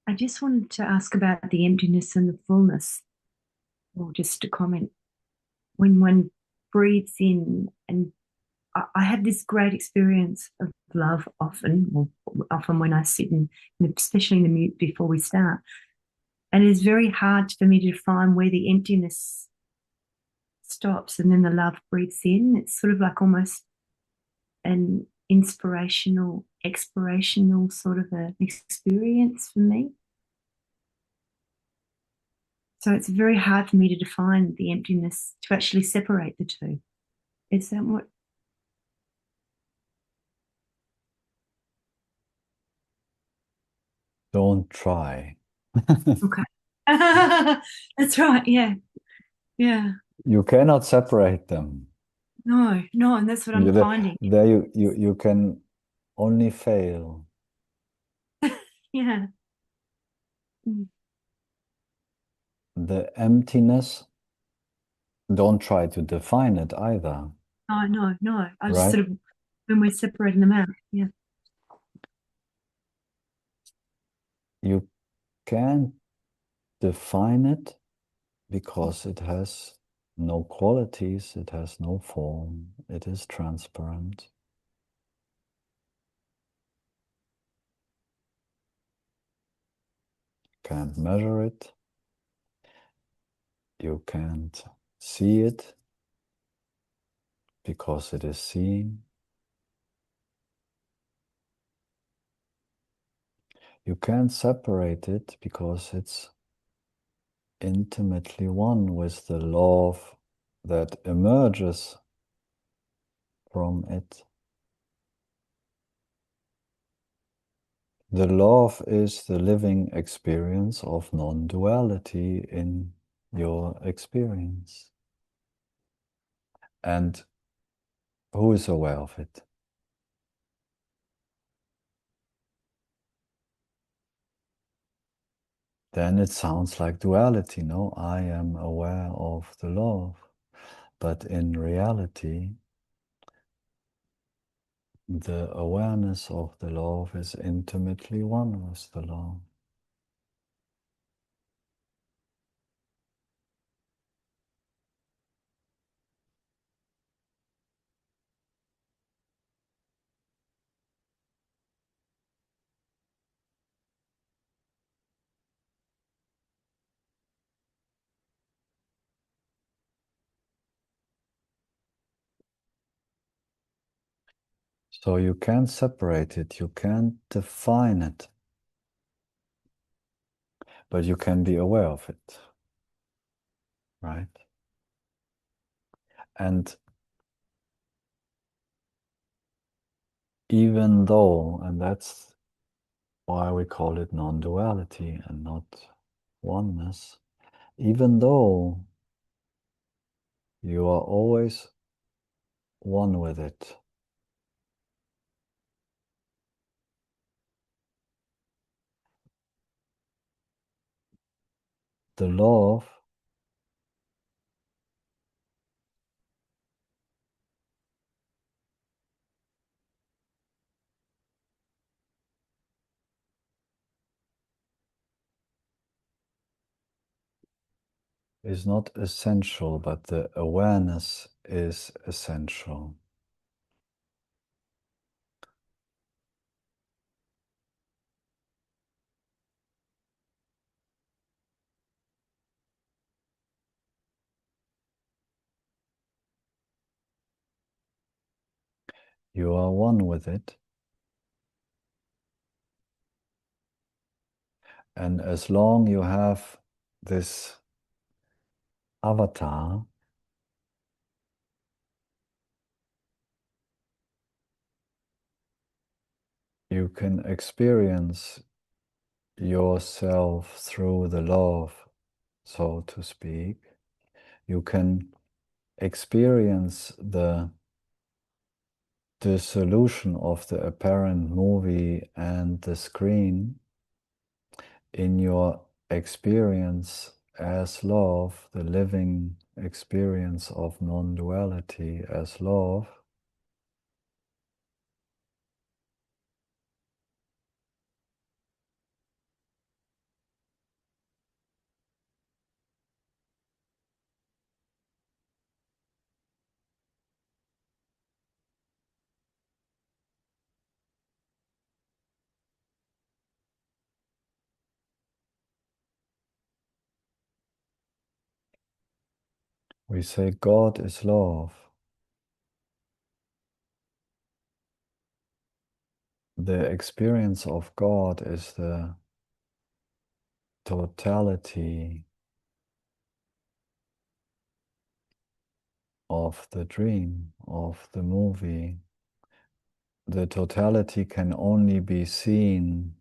I just wanted to ask about the emptiness and the fullness, or just a comment. When one breathes in, and I have this great experience of love often, or often when I sit and especially in the mute before we start. And it's very hard for me to define where the emptiness stops and then the love breathes in. It's sort of like almost an inspirational, explorational sort of an experience for me. So it's very hard for me to define the emptiness, to actually separate the two. Is that what? Don't try. Okay. That's right. Yeah. Yeah. You cannot separate them. No, no. And that's what I'm finding. There you can only fail. Yeah. Mm. The emptiness, don't try to define it either, Oh, no, no. I was just right? sort of, when we're separating them out. Yeah. You can't define it because it has no qualities, it has no form, it is transparent. Can't measure it, you can't see it because it is seen. You can't separate it because it's intimately one with the love that emerges from it. The love is the living experience of non-duality in your experience. And who is aware of it? Then it sounds like duality, no? I am aware of the love. But in reality, the awareness of the love is intimately one with the love. So you can't separate it, you can't define it, but you can be aware of it, right? And even though, and that's why we call it non-duality and not oneness, even though you are always one with it, the love is not essential, but the awareness is essential. You are one with it. And as long you have this avatar, you can experience yourself through the love, so to speak. You can experience the dissolution of the apparent movie and the screen in your experience as love, the living experience of non-duality as love. We say God is love. The experience of God is the totality of the dream, of the movie. The totality can only be seen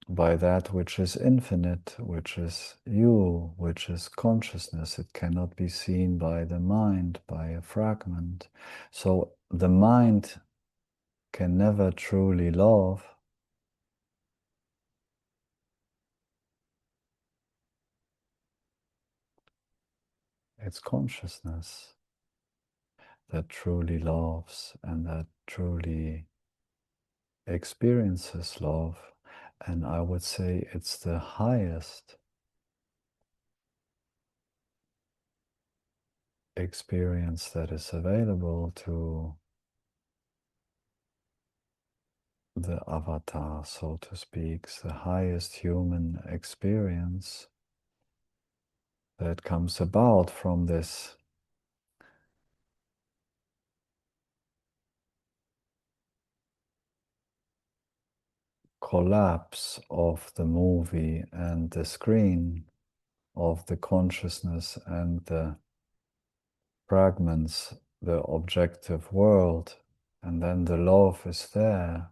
by that which is infinite, which is you, which is consciousness. It cannot be seen by the mind, by a fragment. So the mind can never truly love. It's consciousness that truly loves and that truly experiences love. And I would say it's the highest experience that is available to the avatar, so to speak, the highest human experience that comes about from this collapse of the movie and the screen, of the consciousness and the fragments, the objective world, and then the love is there.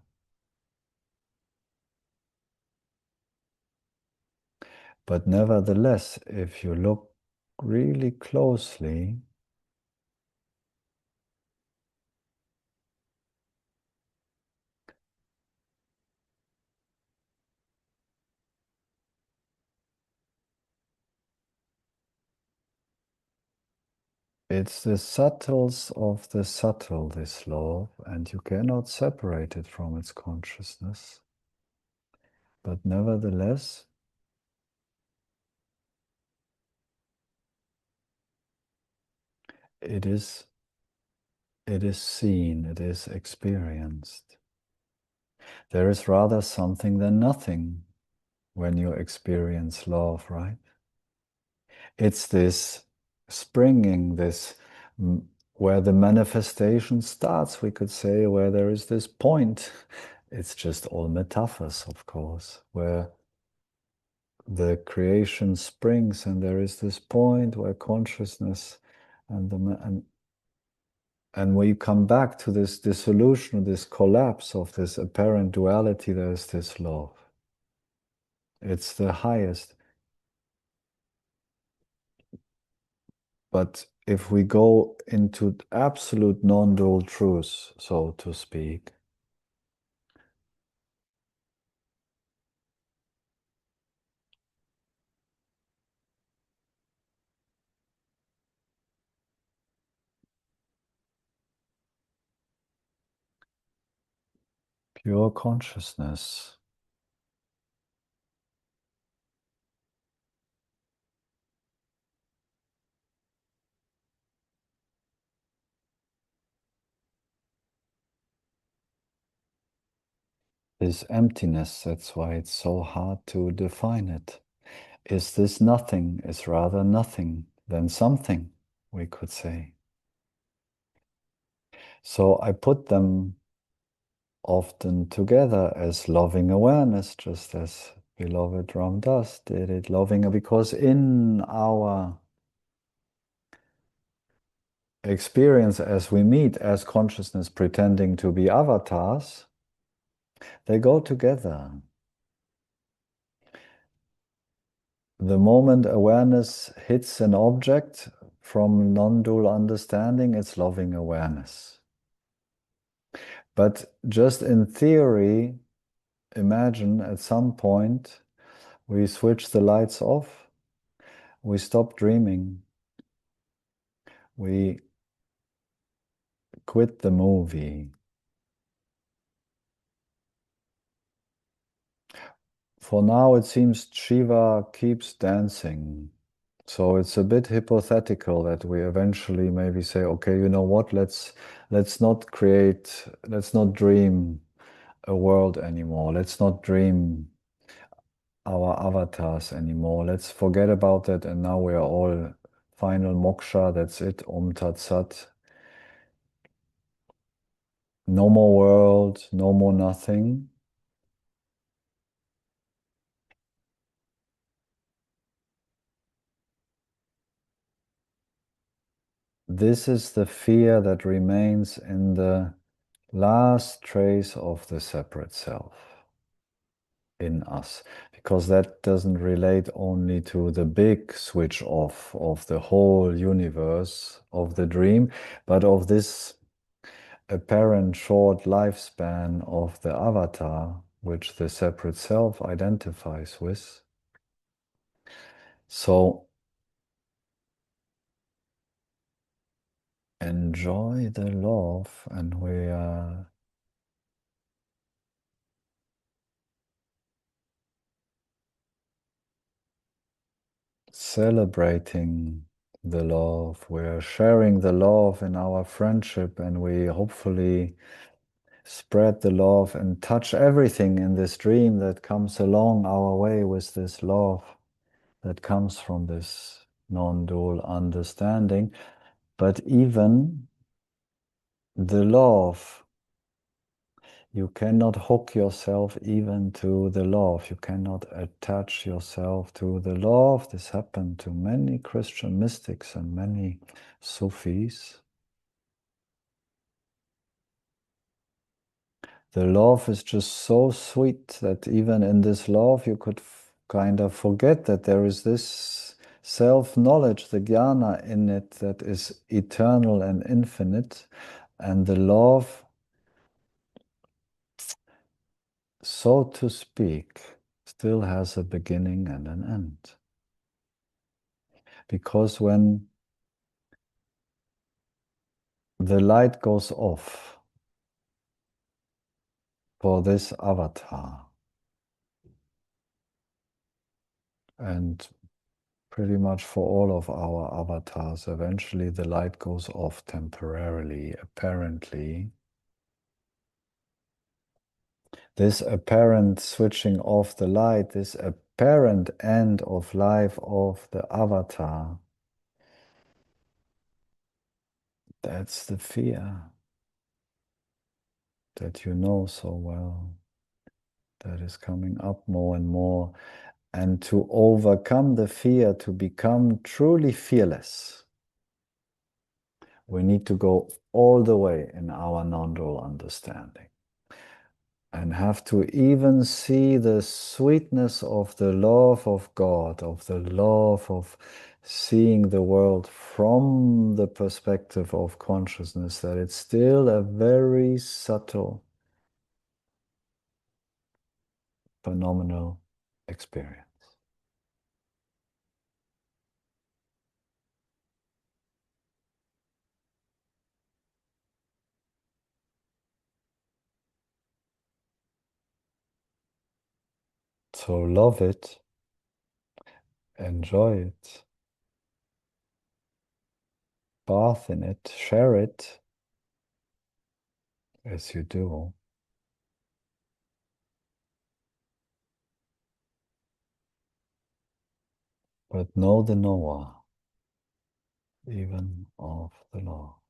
But nevertheless, if you look really closely, it's the subtles of the subtle, this love, and you cannot separate it from its consciousness. But nevertheless, it is seen, it is experienced. There is rather something than nothing when you experience love, right? It's this springing, this where the manifestation starts, we could say, where there is this point. It's just all metaphors, of course, where the creation springs and there is this point where consciousness and and when you come back to this dissolution, this collapse of this apparent duality, there's this love. It's the highest. But if we go into absolute non-dual truth, so to speak, pure consciousness is emptiness. That's why it's so hard to define it. Is this nothing? Is rather nothing than something, we could say. So I put them often together as loving awareness, just as beloved Ram Dass did it, loving, because in our experience as we meet as consciousness pretending to be avatars, they go together. The moment awareness hits an object from non-dual understanding, it's loving awareness. But just in theory, imagine at some point we switch the lights off, we stop dreaming, we quit the movie. For now, it seems Shiva keeps dancing. So it's a bit hypothetical that we eventually maybe say, okay, you know what, let's not create, let's not dream a world anymore. Let's not dream our avatars anymore. Let's forget about that, and now we are all final moksha. That's it. Om Tat Sat. No more world, no more nothing. This is the fear that remains in the last trace of the separate self in us, because that doesn't relate only to the big switch off of the whole universe of the dream, but of this apparent short lifespan of the avatar, which the separate self identifies with. So enjoy the love, and we are celebrating the love. We're sharing the love in our friendship, and we hopefully spread the love and touch everything in this dream that comes along our way with this love that comes from this non-dual understanding. But even the love, you cannot hook yourself even to the love. You cannot attach yourself to the love. This happened to many Christian mystics and many Sufis. The love is just so sweet that even in this love you could kind of forget that there is this self-knowledge, the jnana in it, that is eternal and infinite. And the love, so to speak, still has a beginning and an end. Because when the light goes off for this avatar, and pretty much for all of our avatars, eventually the light goes off temporarily, apparently. This apparent switching off the light, this apparent end of life of the avatar, that's the fear that you know so well, that is coming up more and more. And to overcome the fear, to become truly fearless, we need to go all the way in our non-dual understanding, and have to even see the sweetness of the love of God, of the love of seeing the world from the perspective of consciousness, that it's still a very subtle, phenomenal experience. So love it, enjoy it, bath in it, share it as you do. But know the knower, even of the law.